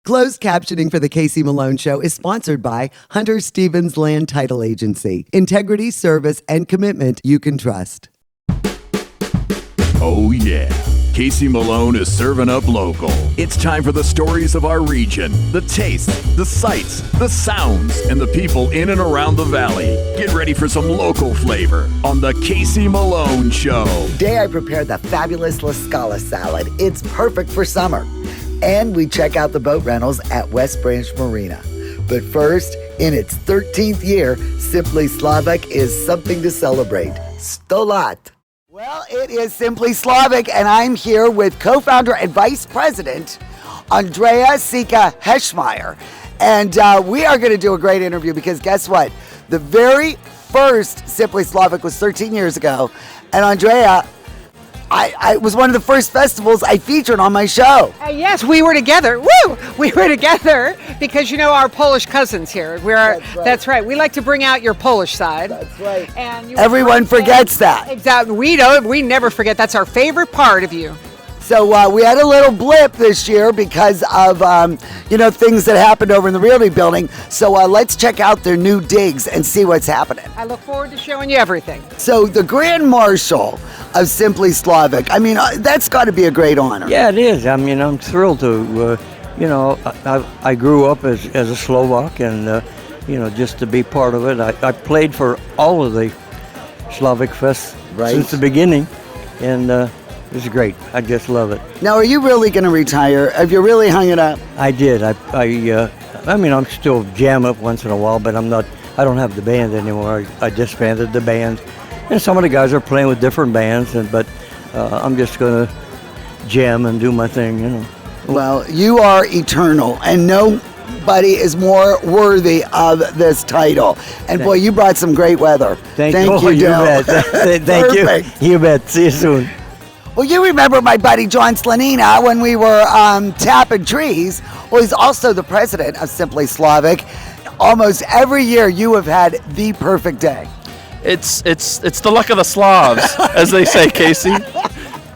Closed captioning for the Casey Malone Show is sponsored by Hunter Stevens Land Title Agency. Integrity, service, and commitment you can trust. Oh yeah, Casey Malone is serving up local. It's time for the stories of our region, the tastes, the sights, the sounds, and the people in and around the valley. Get ready for some local flavor on the Casey Malone Show. Today I prepared the fabulous La Scala salad. It's perfect for summer. And we check out the boat rentals at West Branch Marina. But first, in its 13th year, Simply Slavic is something to celebrate. 100 lat. Well, it is Simply Slavic, and I'm here with co-founder and vice president, Andrea Sika Heschmeyer. And we are going to do a great interview because guess what? The very first Simply Slavic was 13 years ago. And Andrea, I was one of the first festivals I featured on my show. Yes, we were together. Woo! We were together because, you know, our Polish cousins here. That's right. We like to bring out your Polish side. That's right. And Everyone forgets that. Exactly. We don't. We never forget. That's our favorite part of you. So we had a little blip this year because of, things that happened over in the Realty Building. So let's check out their new digs and see what's happening. I look forward to showing you everything. So the Grand Marshal of Simply Slavic, I mean, that's got to be a great honor. Yeah, it is. I mean, I'm thrilled to, I grew up as a Slovak and, just to be part of it. I played for all of the Slavic Fests since the beginning, and it's great. I just love it. Now, are you really going to retire? Have you really hung it up? I did. I'm still jam up once in a while, but I don't have the band anymore. I disbanded the band. And some of the guys are playing with different bands, but I'm just going to jam and do my thing, you know. Well, you are eternal, and nobody is more worthy of this title. And boy, you brought some great weather. Thank you, Joe. Bet. Thank you. You bet. See you soon. Well, you remember my buddy John Slanina when we were tapping trees. Well, he's also the president of Simply Slavic. Almost every year you have had the perfect day. It's the luck of the Slavs, as they say, Casey.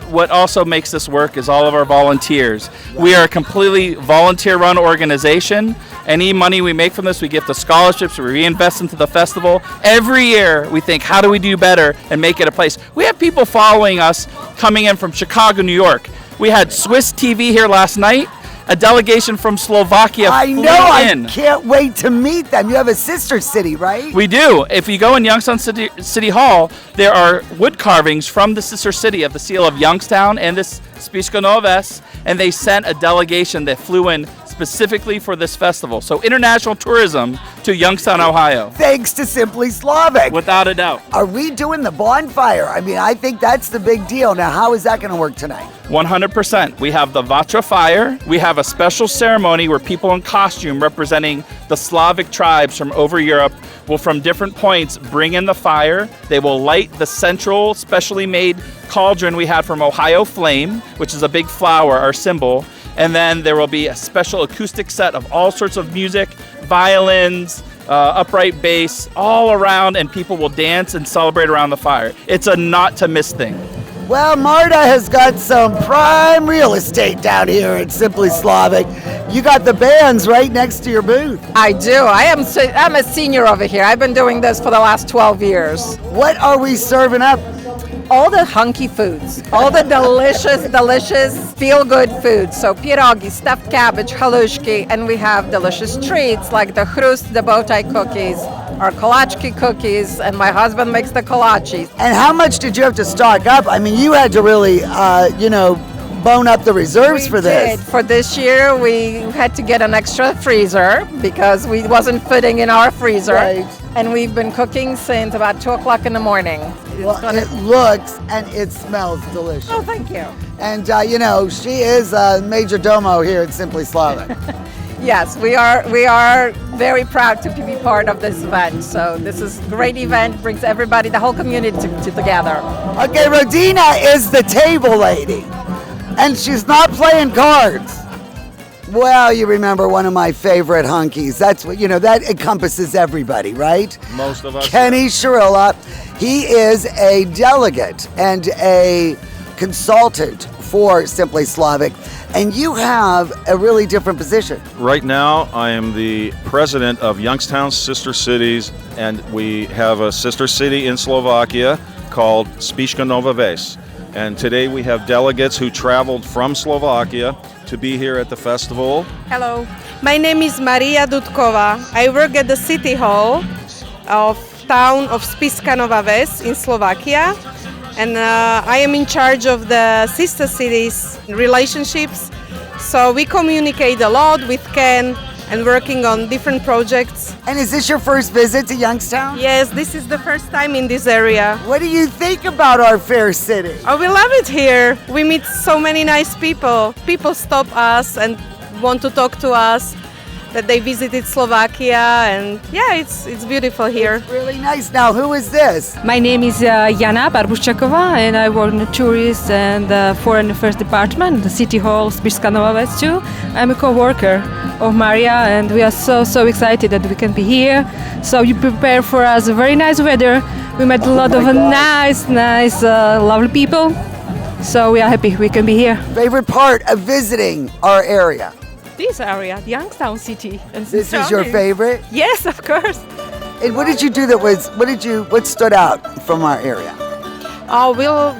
What also makes this work is all of our volunteers. We are a completely volunteer-run organization. Any money we make from this, we give to scholarships, we reinvest into the festival. Every year, we think, how do we do better and make it a place? We have people following us coming in from Chicago, New York. We had Swiss TV here last night. A delegation from Slovakia flew in. I can't wait to meet them. You have a sister city, right? We do. If you go in Youngstown City Hall, there are wood carvings from the sister city of the seal of Youngstown and this Spišsko Nové, and they sent a delegation that flew in specifically for this festival. So international tourism to Youngstown, Ohio. Thanks to Simply Slavic. Without a doubt. Are we doing the bonfire? I mean, I think that's the big deal. Now, how is that going to work tonight? 100%. We have the Vatra fire. We have a special ceremony where people in costume representing the Slavic tribes from over Europe will, from different points, bring in the fire. They will light the central, specially made cauldron we had from Ohio Flame, which is a big flower, our symbol. And then there will be a special acoustic set of all sorts of music, violins, upright bass, all around, and people will dance and celebrate around the fire. It's a not to miss thing. Well, Marta has got some prime real estate down here at Simply Slavic. You got the bands right next to your booth. I do. I'm a senior over here. I've been doing this for the last 12 years. What are we serving up? All the hunky foods, all the delicious, feel-good foods. So pierogi, stuffed cabbage, halushki, and we have delicious treats like the chrust, the bow tie cookies, our kolachki cookies, and my husband makes the kolaches. And how much did you have to stock up? I mean, you had to really, bone up the reserves for this. For this year, we had to get an extra freezer because we wasn't fitting in our freezer. Right. And we've been cooking since about 2 o'clock in the morning. It looks and it smells delicious. Oh, thank you. And, she is a major domo here at Simply Slavic. Yes, we are very proud to be part of this event. So this is a great event, brings everybody, the whole community together. Okay, Rodina is the table lady, and she's not playing cards. Well, you remember one of my favorite hunkies. That's what, that encompasses everybody, right? Most of us. Kenny Shirilla. He is a delegate and a consultant for Simply Slavic, and you have a really different position. Right now, I am the president of Youngstown Sister Cities, and we have a sister city in Slovakia called Spišská Nová Ves. And today we have delegates who traveled from Slovakia to be here at the festival. Hello, my name is Maria Dudkova. I work at the City Hall of town of Spišská Nová Ves in Slovakia, and I am in charge of the sister cities relationships. So we communicate a lot with Ken and working on different projects. And is this your first visit to Youngstown? Yes, this is the first time in this area. What do you think about our fair city? Oh, we love it here. We meet so many nice people. People stop us and want to talk to us, that they visited Slovakia, and yeah, it's beautiful here. Really nice. Now, who is this? My name is Jana Barbuščáková, and I work in the tourist and foreign affairs department, the City Hall, Spišská Nová Ves too. I'm a co-worker of Maria, and we are so excited that we can be here. So you prepare for us a very nice weather. We met a lot of nice, lovely people. So we are happy we can be here. Favorite part of visiting our area? This area, the Youngstown city. And This is your favorite? Yes, of course. And what did you do what stood out from our area?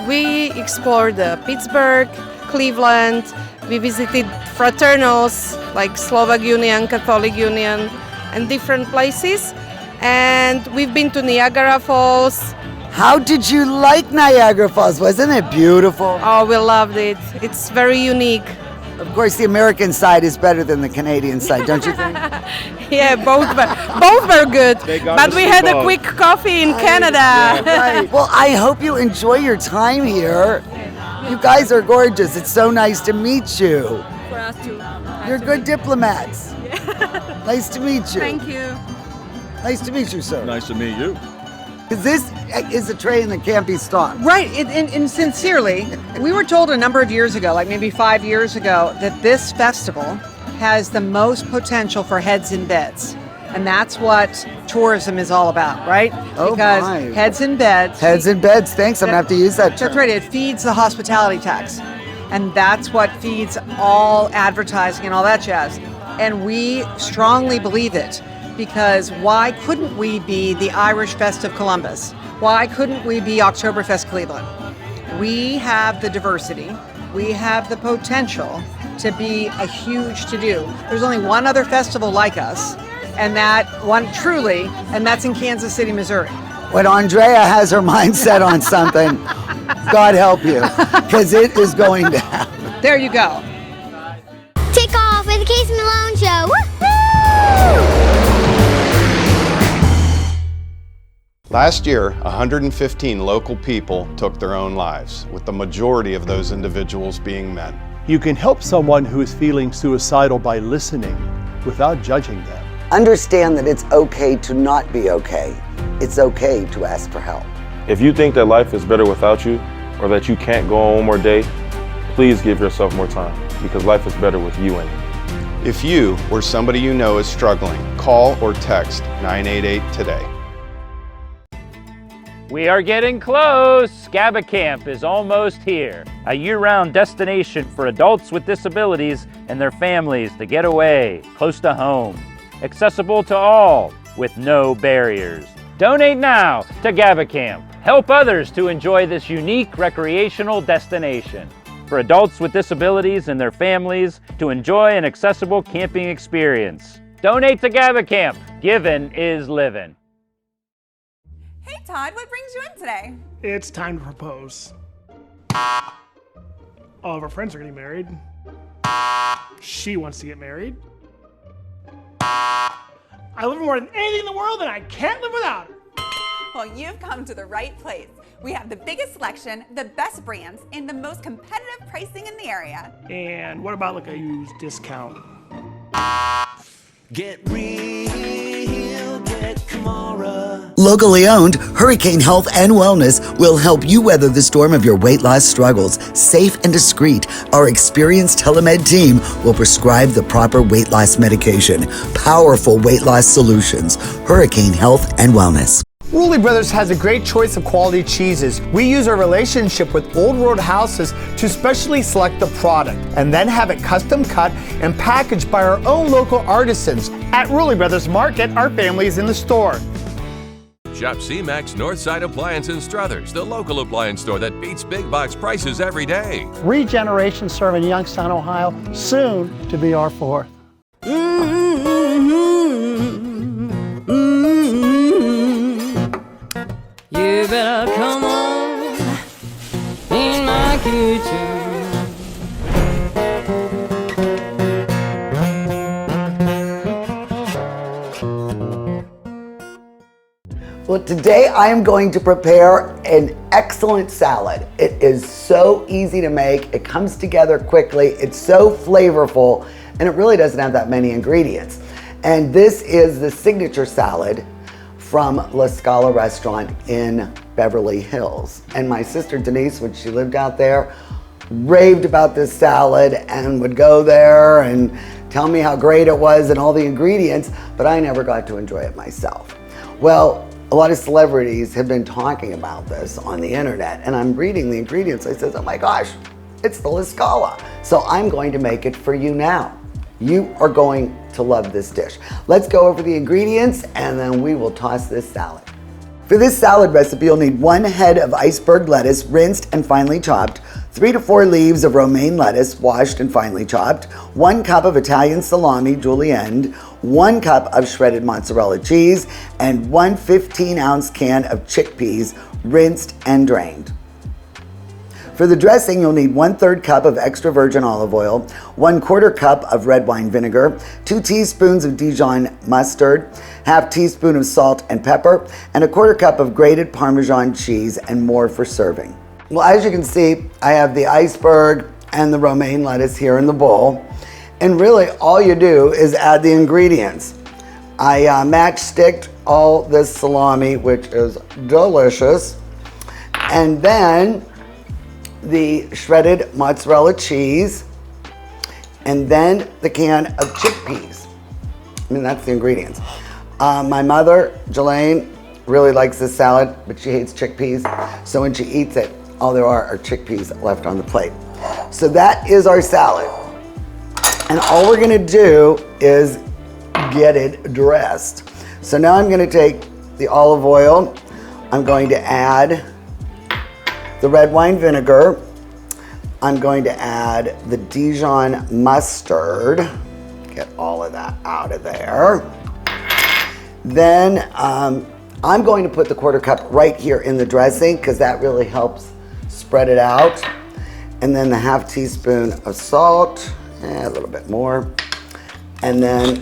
We explored Pittsburgh, Cleveland. We visited fraternals like Slovak Union, Catholic Union, and different places. And we've been to Niagara Falls. How did you like Niagara Falls? Wasn't it beautiful? Oh, we loved it. It's very unique. Of course, the American side is better than the Canadian side, don't you think? Yeah, both were good. But we had a quick coffee in Canada. Right. Well, I hope you enjoy your time here. You guys are gorgeous. It's so nice to meet you. For us too. You're good diplomats. Nice to meet you. Thank you. Nice to meet you, sir. Nice to meet you. Because this is a train that can't be stopped. Right, and sincerely, we were told a number of years ago, like maybe 5 years ago, that this festival has the most potential for heads in beds. And that's what tourism is all about, right? Oh, because my. heads in beds. Heads in beds. Thanks. I'm going to have to use that term. That's right, it feeds the hospitality tax. And that's what feeds all advertising and all that jazz. And we strongly believe it. Because why couldn't we be the Irish Fest of Columbus? Why couldn't we be Oktoberfest Cleveland? We have the diversity, we have the potential to be a huge to-do. There's only one other festival like us, and that one truly, and that's in Kansas City, Missouri. When Andrea has her mind set on something, God help you, because it is going to happen. There you go. Take off with the Casey Malone Show. Woohoo! Last year, 115 local people took their own lives, with the majority of those individuals being men. You can help someone who is feeling suicidal by listening without judging them. Understand that it's okay to not be okay. It's okay to ask for help. If you think that life is better without you, or that you can't go on one more day, please give yourself more time, because life is better with you in it. If you or somebody you know is struggling, call or text 988 today. We are getting close. SCABA Camp is almost here. A year-round destination for adults with disabilities and their families to get away, close to home. Accessible to all, with no barriers. Donate now to GABA Camp. Help others to enjoy this unique recreational destination. For adults with disabilities and their families to enjoy an accessible camping experience. Donate to GABA Camp. Giving is living. Hey Todd, what brings you in today? It's time to propose. All of our friends are getting married. She wants to get married. I love her more than anything in the world and I can't live without her. Well, you've come to the right place. We have the biggest selection, the best brands, and the most competitive pricing in the area. And what about like a used discount? Get real, get Kamara. Locally owned, Hurricane Health and Wellness will help you weather the storm of your weight loss struggles. Safe and discreet, our experienced telemed team will prescribe the proper weight loss medication. Powerful weight loss solutions. Hurricane Health and Wellness. Rulli Brothers has a great choice of quality cheeses. We use our relationship with Old World Houses to specially select the product and then have it custom cut and packaged by our own local artisans. At Rulli Brothers Market, our family is in the store. Shop C-Max Northside Appliance in Struthers, the local appliance store that beats big box prices every day. 3 generations serving Youngstown, Ohio, soon to be our 4th. You better come on in my kitchen. Well, today I am going to prepare an excellent salad. It is so easy to make, it comes together quickly, it's so flavorful, and it really doesn't have that many ingredients. And this is the signature salad from La Scala restaurant in Beverly Hills. And my sister Denise, when she lived out there, raved about this salad and would go there and tell me how great it was and all the ingredients, but I never got to enjoy it myself. Well, a lot of celebrities have been talking about this on the internet, and I'm reading the ingredients. I said, oh my gosh, it's the La Scala. So I'm going to make it for you now. You are going to love this dish. Let's go over the ingredients and then we will toss this salad. For this salad recipe, you'll need 1 head of iceberg lettuce, rinsed and finely chopped, 3 to 4 leaves of romaine lettuce, washed and finely chopped, 1 cup of Italian salami, julienne, 1 cup of shredded mozzarella cheese, and 1 15-ounce can of chickpeas, rinsed and drained. For the dressing, you'll need 1/3 cup of extra virgin olive oil, 1/4 cup of red wine vinegar, 2 teaspoons of Dijon mustard, 1/2 teaspoon of salt and pepper, and 1/4 cup of grated Parmesan cheese, and more for serving. Well, as you can see, I have the iceberg and the romaine lettuce here in the bowl. And really, all you do is add the ingredients. I matchsticked all this salami, which is delicious. And then the shredded mozzarella cheese, and then the can of chickpeas. I mean, that's the ingredients. My mother, Jelaine, really likes this salad, but she hates chickpeas. So when she eats it, all there are chickpeas left on the plate. So that is our salad. And all we're gonna do is get it dressed. So now I'm gonna take the olive oil. I'm going to add the red wine vinegar. I'm going to add the Dijon mustard. Get all of that out of there. Then I'm going to put the 1/4 cup right here in the dressing because that really helps spread it out. And then the 1/2 teaspoon of salt, a little bit more. And then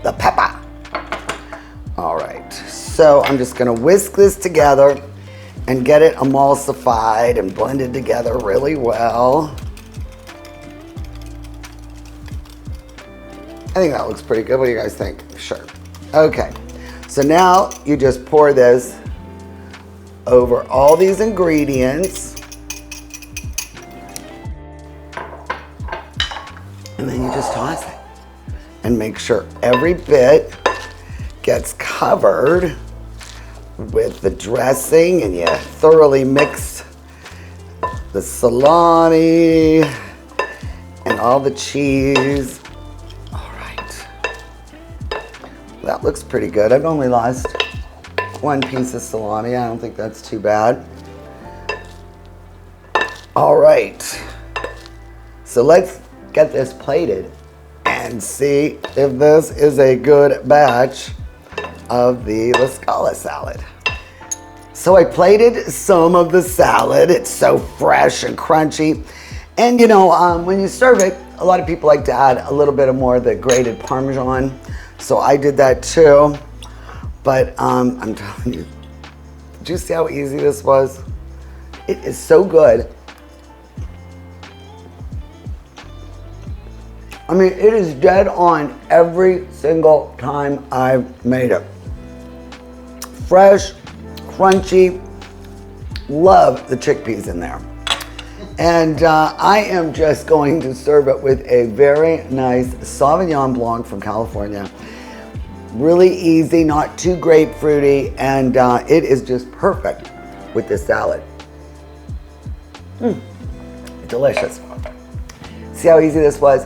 the pepper. All right, so I'm just gonna whisk this together and get it emulsified and blended together really well. I think that looks pretty good. What do you guys think? Sure. Okay, so now you just pour this over all these ingredients. And then you just toss it and make sure every bit gets covered with the dressing, and you thoroughly mix the salami and all the cheese. All right, that looks pretty good. I've only lost 1 piece of salami. I don't think that's too bad. All right, so let's get this plated and see if this is a good batch of the La Scala salad. So I plated some of the salad. It's so fresh and crunchy. And you know, when you serve it, a lot of people like to add a little bit of more of the grated Parmesan. So I did that too. But I'm telling you, did you see how easy this was? It is so good. I mean, it is dead on every single time I've made it. Fresh, crunchy, love the chickpeas in there. And I am just going to serve it with a very nice Sauvignon Blanc from California. Really easy, not too grapefruity, and it is just perfect with this salad. Delicious. See how easy this was?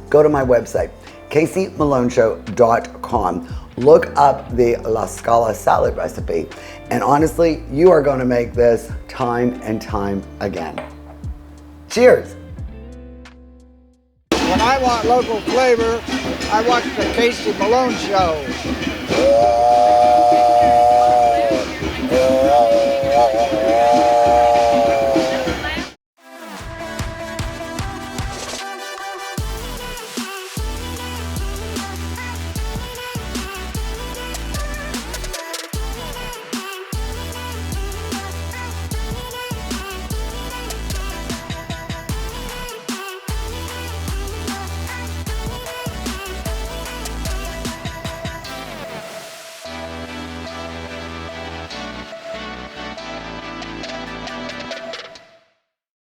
Go to my website, CaseyMaloneShow.com. Look up the La Scala salad recipe, and honestly, you are going to make this time and time again. Cheers. When I want local flavor, I watch the Casey Malone Show.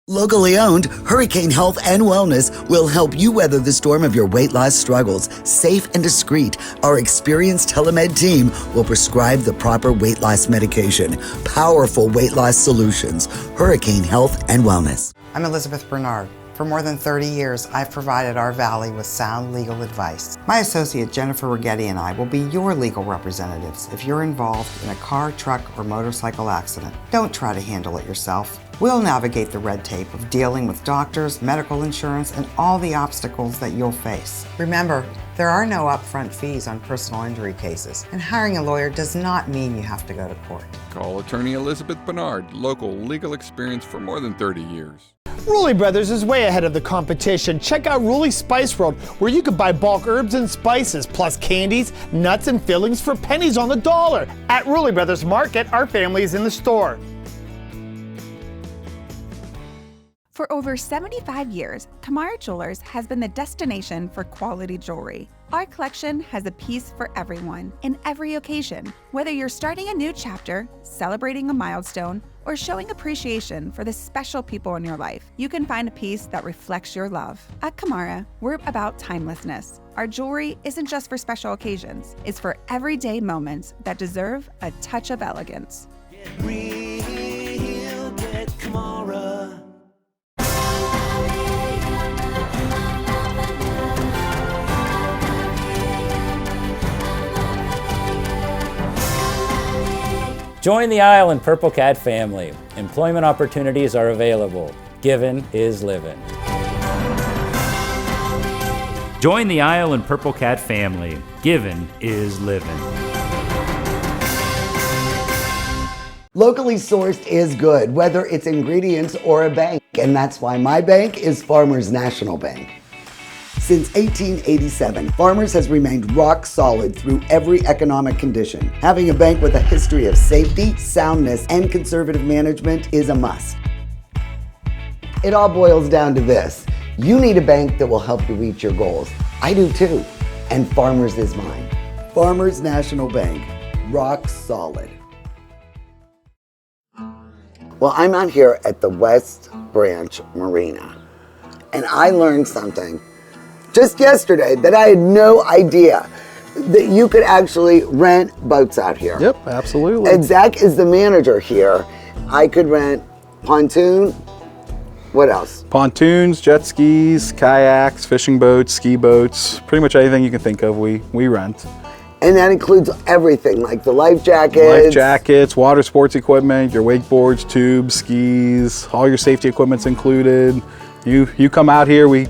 Locally owned, Hurricane Health and Wellness will help you weather the storm of your weight loss struggles. Safe and discreet, our experienced telemed team will prescribe the proper weight loss medication. Powerful weight loss solutions. Hurricane Health and Wellness. I'm Elizabeth Bernard. For more than 30 years, I've provided our Valley with sound legal advice. My associate Jennifer Righetti and I will be your legal representatives if you're involved in a car, truck, or motorcycle accident. Don't try to handle it yourself. We'll navigate the red tape of dealing with doctors, medical insurance, and all the obstacles that you'll face. Remember, there are no upfront fees on personal injury cases, and hiring a lawyer does not mean you have to go to court. Call attorney Elizabeth Bernard, local legal experience for more than 30 years. Rulli Brothers is way ahead of the competition. Check out Rulli Spice World, where you can buy bulk herbs and spices, plus candies, nuts, and fillings for pennies on the dollar. At Rulli Brothers Market, our family is in the store. For over 75 years, Kamara Jewelers has been the destination for quality jewelry. Our collection has a piece for everyone, in every occasion. Whether you're starting a new chapter, celebrating a milestone, or showing appreciation for the special people in your life, you can find a piece that reflects your love. At Kamara, we're about timelessness. Our jewelry isn't just for special occasions, it's for everyday moments that deserve a touch of elegance. Get real, get Kamara. Join the Isle and Purple Cat family. Employment opportunities are available. Given is living. Join the Isle and Purple Cat family. Given is living. Locally sourced is good, whether it's ingredients or a bank, and that's why my bank is Farmers National Bank. Since 1887, Farmers has remained rock solid through every economic condition. Having a bank with a history of safety, soundness, and conservative management is a must. It all boils down to this. You need a bank that will help you reach your goals. I do too, and Farmers is mine. Farmers National Bank, rock solid. Well, I'm out here at the West Branch Marina, and I learned something just yesterday that I had no idea, that you could actually rent boats out here. Yep, absolutely. And Zach is the manager here. I could rent pontoon. What else? Pontoons, jet skis, kayaks, fishing boats, ski boats, pretty much anything you can think of, we rent. And that includes everything, like the life jackets. Life jackets, water sports equipment, your wakeboards, tubes, skis, all your safety equipment's included. You come out here, we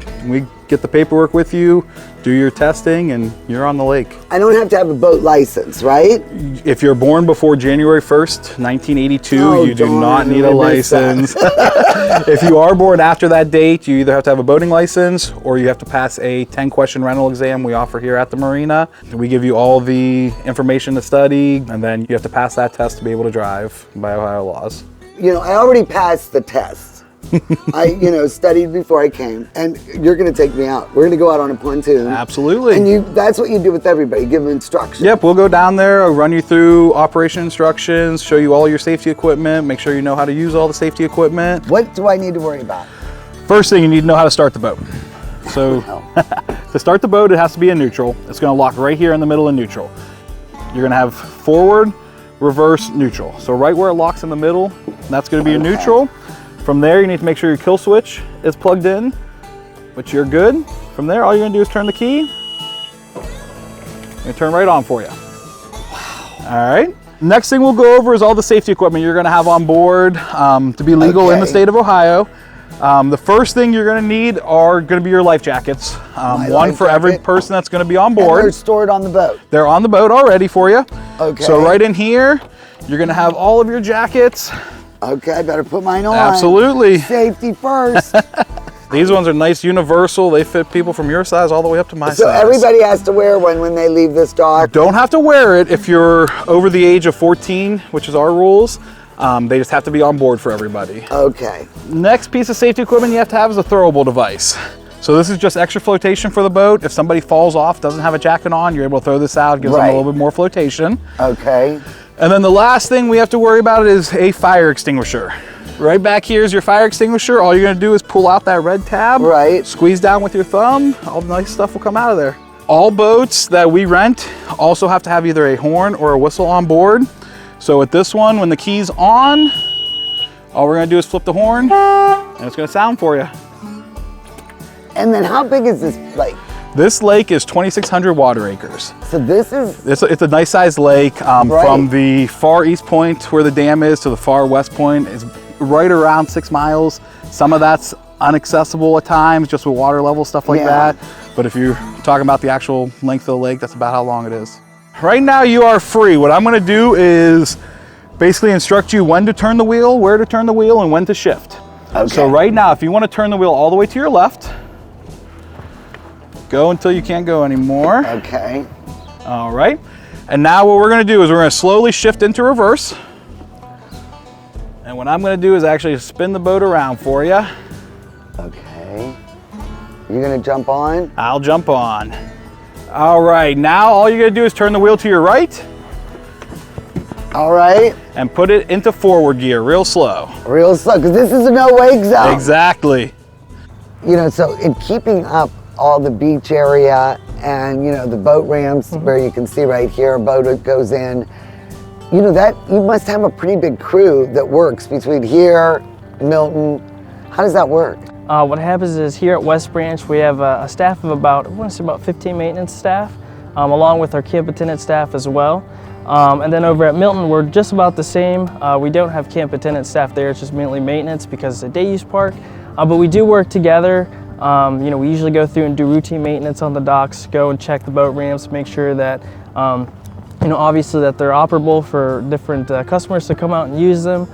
get the paperwork with you, do your testing, and you're on the lake. I don't have to have a boat license, right? If you're born before January 1st, 1982, you do not need a license. If you are born after that date, you either have to have a boating license or you have to pass a 10-question rental exam we offer here at the marina. We give you all the information to study, and then you have to pass that test to be able to drive by Ohio laws. You know, I already passed the test. I, studied before I came, and you're going to take me out. We're going to go out on a pontoon. Absolutely. And that's what you do with everybody, give them instructions. Yep, we'll go down there, I'll run you through operation instructions, show you all your safety equipment, make sure you know how to use all the safety equipment. What do I need to worry about? First thing, you need to know how to start the boat. So to start the boat, it has to be in neutral. It's going to lock right here in the middle in neutral. You're going to have forward, reverse, neutral. So right where it locks in the middle, that's going to be your neutral. From there, you need to make sure your kill switch is plugged in, which you're good. From there, all you're going to do is turn the key. Turn right on for you. Wow. All right. Next thing we'll go over is all the safety equipment you're going to have on board to be legal in the state of Ohio. The first thing you're going to need are going to be your life jackets. One for every person that's going to be on board. And they're stored on the boat. They're on the boat already for you. Okay. So right in here, you're going to have all of your jackets. Okay, I better put mine on. Absolutely. Safety first. These ones are nice, universal. They fit people from your size all the way up to my size. So everybody has to wear one when they leave this dock? Don't have to wear it if you're over the age of 14, which is our rules. They just have to be on board for everybody. Okay. Next piece of safety equipment you have to have is a throwable device. So this is just extra flotation for the boat. If somebody falls off, doesn't have a jacket on, you're able to throw this out, gives them a little bit more flotation. Okay. And then the last thing we have to worry about is a fire extinguisher. Right back here is your fire extinguisher. All you're gonna do is pull out that red tab, squeeze down with your thumb, all the nice stuff will come out of there. All boats that we rent also have to have either a horn or a whistle on board. So with this one, when the key's on, all we're gonna do is flip the horn and it's gonna sound for you. And then how big is this lake? This lake is 2,600 water acres. So this is... It's a nice sized lake. From the far east point where the dam is to the far west point is right around 6 miles. Some of that's inaccessible at times, just with water level, stuff like that. But if you're talking about the actual length of the lake, that's about how long it is. Right now you are free. What I'm gonna do is basically instruct you when to turn the wheel, where to turn the wheel, and when to shift. Okay. So right now, if you wanna turn the wheel all the way to your left, go until you can't go anymore. Okay. All right. And now what we're gonna do is we're gonna slowly shift into reverse. And what I'm gonna do is actually spin the boat around for you. Okay. You gonna jump on? I'll jump on. All right, now all you're gonna do is turn the wheel to your right. All right. And put it into forward gear, real slow. Real slow, because this is a no-wake zone. Exactly. You know, so in keeping up all the beach area and, you know, the boat ramps where you can see right here, a boat goes in, you know, that you must have a pretty big crew that works between here, Milton. How does that work? What happens is here at West Branch, we have a staff of about, I want to say about 15 maintenance staff, along with our camp attendant staff as well. And then over at Milton, we're just about the same. We don't have camp attendant staff there, it's just mainly maintenance because it's a day use park. But we do work together. You know, we usually go through and do routine maintenance on the docks, go and check the boat ramps, make sure that, you know, obviously that they're operable for different customers to come out and use them.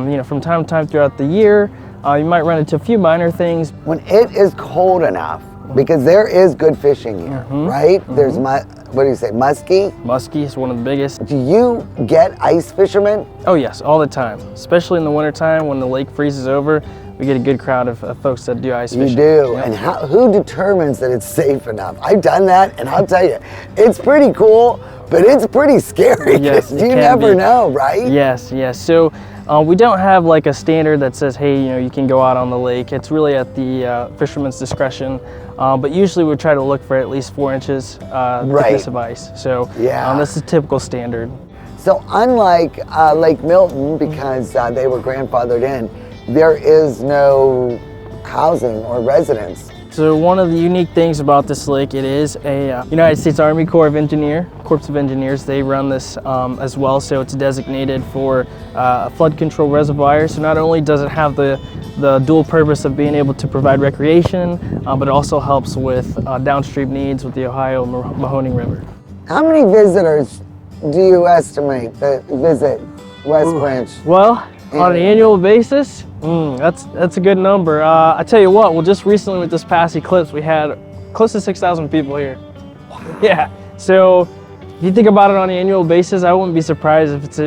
You know, from time to time throughout the year, you might run into a few minor things. When it is cold enough, because there is good fishing here, right? There's, what do you say, muskie? Muskie is one of the biggest. Do you get ice fishermen? Oh yes, all the time, especially in the wintertime when the lake freezes over. We get a good crowd of folks that do ice fishing. You do, and who determines that it's safe enough? I've done that, and I'll tell you, it's pretty cool, but it's pretty scary. Yes, you never know, right? Yes, yes. So we don't have like a standard that says, hey, you know, you can go out on the lake. It's really at the fisherman's discretion. But usually we try to look for at least 4 inches thickness of ice. So this is typical standard. So unlike Lake Milton, because they were grandfathered in, there is no housing or residence. So one of the unique things about this lake, it is a United States Army Corps of Engineers. They run this as well, so it's designated for a flood control reservoir. So not only does it have the dual purpose of being able to provide recreation, but it also helps with downstream needs with the Ohio Mahoning River. How many visitors do you estimate that visit West Branch? Well, on an annual basis, that's a good number. I tell you what, well, just recently with this past eclipse, we had close to 6,000 people here. Yeah, so If you think about it on an annual basis, I wouldn't be surprised if it's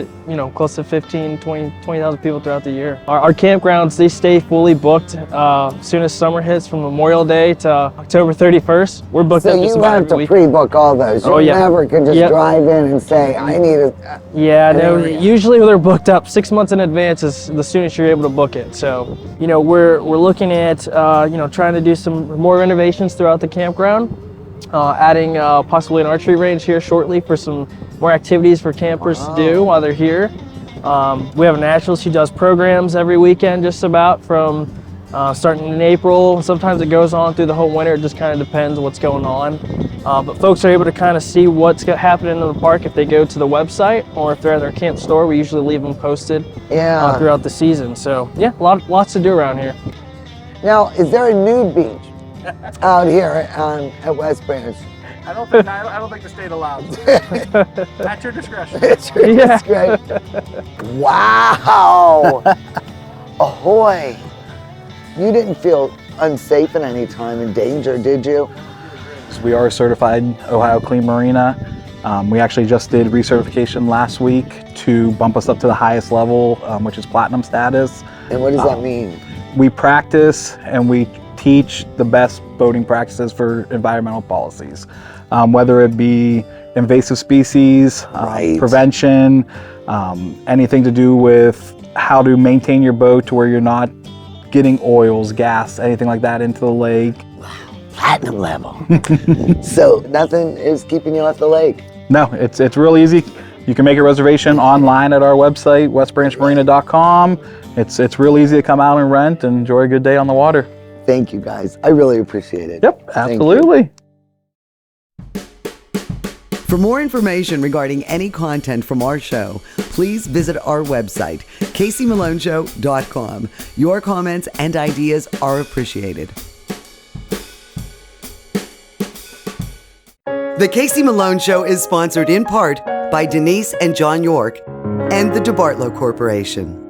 close to 20,000 people throughout the year. Our campgrounds, they stay fully booked as soon as summer hits, from Memorial Day to October 31st. We're booked So up just you about have every to week. pre-book all those. You never can just Yep. drive in and say, I need a... Yeah, no, usually they're booked up 6 months in advance is the soonest you're able to book it. So, we're looking at, trying to do some more renovations throughout the campground. Adding possibly an archery range here shortly for some more activities for campers to do while they're here. We have a naturalist who does programs every weekend just about from starting in April. Sometimes it goes on through the whole winter. It just kind of depends what's going on. But folks are able to kind of see what's happening in the park if they go to the website, or if they're at their camp store. We usually leave them posted throughout the season. So yeah, lots to do around here. Now, is there a nude beach out here at West Branch? I don't think the state allows. At your discretion. It's your discretion. Wow! Ahoy! You didn't feel unsafe at any time, in danger, did you? We are a certified Ohio Clean Marina. We actually just did recertification last week to bump us up to the highest level, which is platinum status. And what does that mean? We practice and we teach the best boating practices for environmental policies, whether it be invasive species, prevention, anything to do with how to maintain your boat to where you're not getting oils, gas, anything like that into the lake. Platinum level. So nothing is keeping you off the lake? No, it's real easy. You can make a reservation online at our website, westbranchmarina.com. It's real easy to come out and rent and enjoy a good day on the water. Thank you, guys. I really appreciate it. Yep, absolutely. For more information regarding any content from our show, please visit our website, CaseyMaloneShow.com. Your comments and ideas are appreciated. The Casey Malone Show is sponsored in part by Denise and John York and the DeBartolo Corporation.